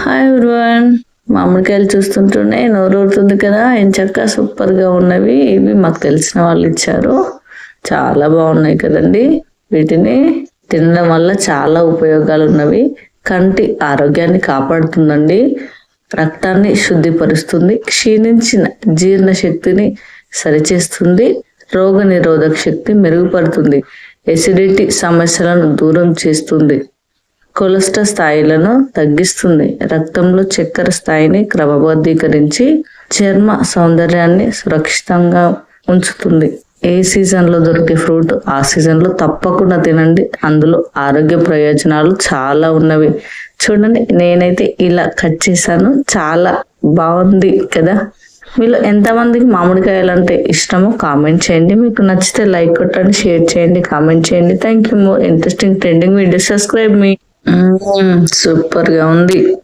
Hi everyone, మామిడికాయలు చూస్తుంటూనే నోరూరుతుంది కదా. ఎంచక్క సూపర్ గా ఉన్నవి. ఇవి మాకు తెలిసిన వాళ్ళు ఇచ్చారు. చాలా బాగున్నాయి కదండి. వీటిని తినడం వల్ల చాలా ఉపయోగాలు ఉన్నవి. కంటి ఆరోగ్యాన్ని కాపాడుతుందండి, రక్తాన్ని శుద్ధిపరుస్తుంది, క్షీణించిన జీర్ణ శక్తిని సరిచేస్తుంది, రోగ నిరోధక శక్తి మెరుగుపడుతుంది, ఎసిడిటీ సమస్యలను దూరం చేస్తుంది, కొలెస్ట్రాల్ స్థాయిలను తగ్గిస్తుంది, రక్తంలో చక్కెర స్థాయిని క్రమబద్ధీకరించి చర్మ సౌందర్యాన్ని సురక్షితంగా ఉంచుతుంది. ఏ సీజన్ లో దొరికే ఫ్రూట్ ఆ సీజన్ లో తప్పకుండా తినండి. అందులో ఆరోగ్య ప్రయోజనాలు చాలా ఉన్నవి. చూడండి, నేనైతే ఇలా కట్ చేశాను. చాలా బాగుంది కదా. మీలో ఎంతమందికి మామిడికాయలు అంటే ఇష్టమో కామెంట్ చేయండి. మీకు నచ్చితే లైక్ కొట్టండి, షేర్ చేయండి, కామెంట్ చేయండి. Thank you. More interesting trending video subscribe me. Super గా ఉంది.